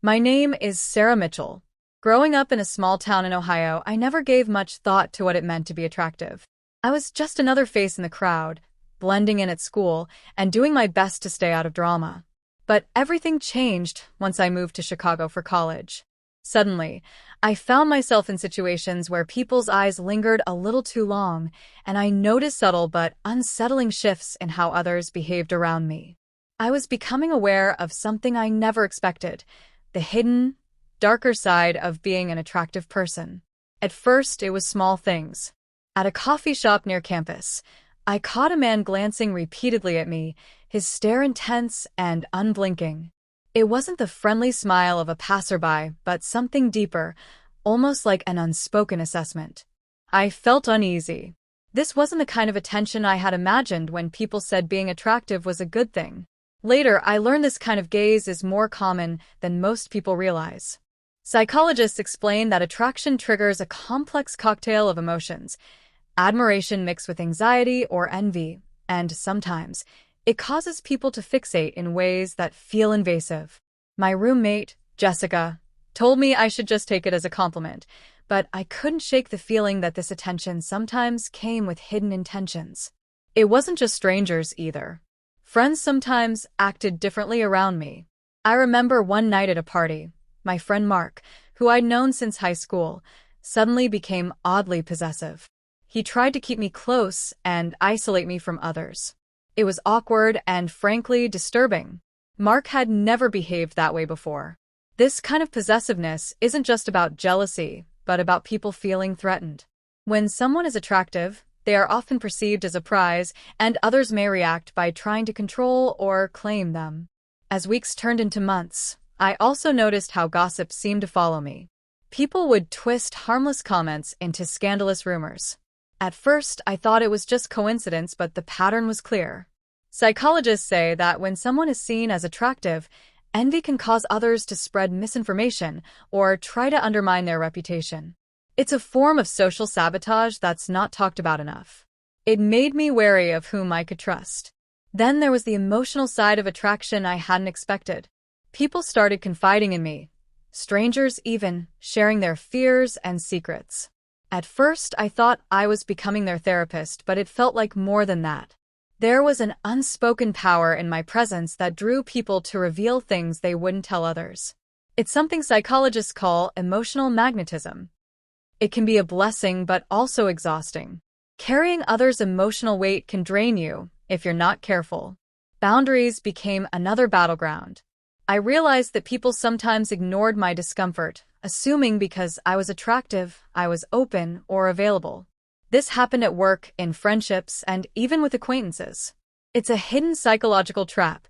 My name is Sarah Mitchell. Growing up in a small town in Ohio, I never gave much thought to what it meant to be attractive. I was just another face in the crowd, blending in at school, and doing my best to stay out of drama. But everything changed once I moved to Chicago for college. Suddenly, I found myself in situations where people's eyes lingered a little too long, and I noticed subtle but unsettling shifts in how others behaved around me. I was becoming aware of something I never expected: the hidden, darker side of being an attractive person. At first, it was small things. At a coffee shop near campus, I caught a man glancing repeatedly at me, his stare intense and unblinking. It wasn't the friendly smile of a passerby, but something deeper, almost like an unspoken assessment. I felt uneasy. This wasn't the kind of attention I had imagined when people said being attractive was a good thing. Later, I learned this kind of gaze is more common than most people realize. Psychologists explain that attraction triggers a complex cocktail of emotions: admiration mixed with anxiety or envy, and sometimes it causes people to fixate in ways that feel invasive. My roommate, Jessica, told me I should just take it as a compliment, but I couldn't shake the feeling that this attention sometimes came with hidden intentions. It wasn't just strangers either. Friends sometimes acted differently around me. I remember one night at a party, my friend Mark, who I'd known since high school, suddenly became oddly possessive. He tried to keep me close and isolate me from others. It was awkward and frankly disturbing. Mark had never behaved that way before. This kind of possessiveness isn't just about jealousy, but about people feeling threatened. When someone is attractive, they are often perceived as a prize, and others may react by trying to control or claim them. As weeks turned into months, I also noticed how gossip seemed to follow me. People would twist harmless comments into scandalous rumors. At first, I thought it was just coincidence, but the pattern was clear. Psychologists say that when someone is seen as attractive, envy can cause others to spread misinformation or try to undermine their reputation. It's a form of social sabotage that's not talked about enough. It made me wary of whom I could trust. Then there was the emotional side of attraction I hadn't expected. People started confiding in me, strangers even, sharing their fears and secrets. At first, I thought I was becoming their therapist, but it felt like more than that. There was an unspoken power in my presence that drew people to reveal things they wouldn't tell others. It's something psychologists call emotional magnetism. It can be a blessing but also exhausting. Carrying others' emotional weight can drain you if you're not careful. Boundaries became another battleground. I realized that people sometimes ignored my discomfort, assuming because I was attractive, I was open or available. This happened at work, in friendships, and even with acquaintances. It's a hidden psychological trap.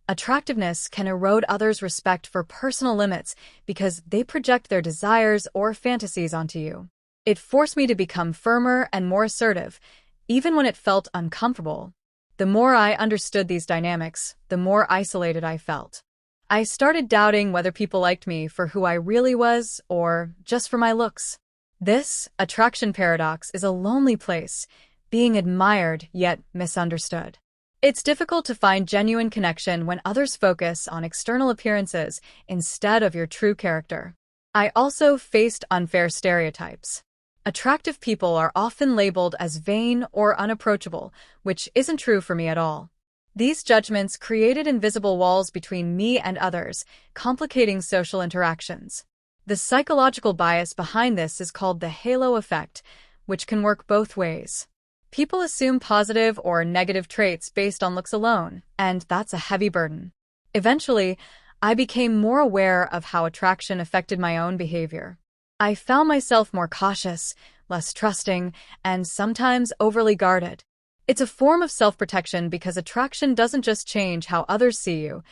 Attractiveness can erode others' respect for personal limits because they project their desires or fantasies onto you. It forced me to become firmer and more assertive, even when it felt uncomfortable. The more I understood these dynamics, the more isolated I felt. I started doubting whether people liked me for who I really was or just for my looks. This attraction paradox is a lonely place, being admired yet misunderstood. It's difficult to find genuine connection when others focus on external appearances instead of your true character. I also faced unfair stereotypes. Attractive people are often labeled as vain or unapproachable, which isn't true for me at all. These judgments created invisible walls between me and others, complicating social interactions. The psychological bias behind this is called the halo effect, which can work both ways. People assume positive or negative traits based on looks alone, and that's a heavy burden. Eventually, I became more aware of how attraction affected my own behavior. I found myself more cautious, less trusting, and sometimes overly guarded. It's a form of self-protection because attraction doesn't just change how others see you,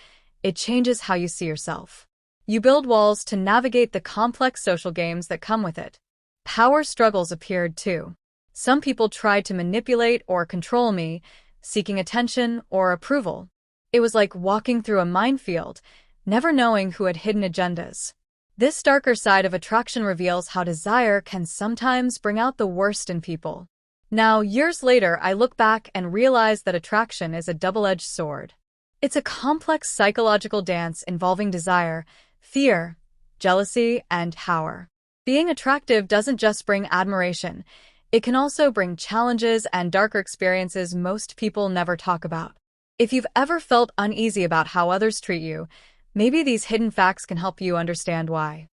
it changes how you see yourself. You build walls to navigate the complex social games that come with it. Power struggles appeared too. Some people tried to manipulate or control me, seeking attention or approval. It was like walking through a minefield, never knowing who had hidden agendas. This darker side of attraction reveals how desire can sometimes bring out the worst in people. Now, years later, I look back and realize that attraction is a double-edged sword. It's a complex psychological dance involving desire, fear, jealousy, and power. Being attractive doesn't just bring admiration, it can also bring challenges and darker experiences most people never talk about. If you've ever felt uneasy about how others treat you, maybe these hidden facts can help you understand why.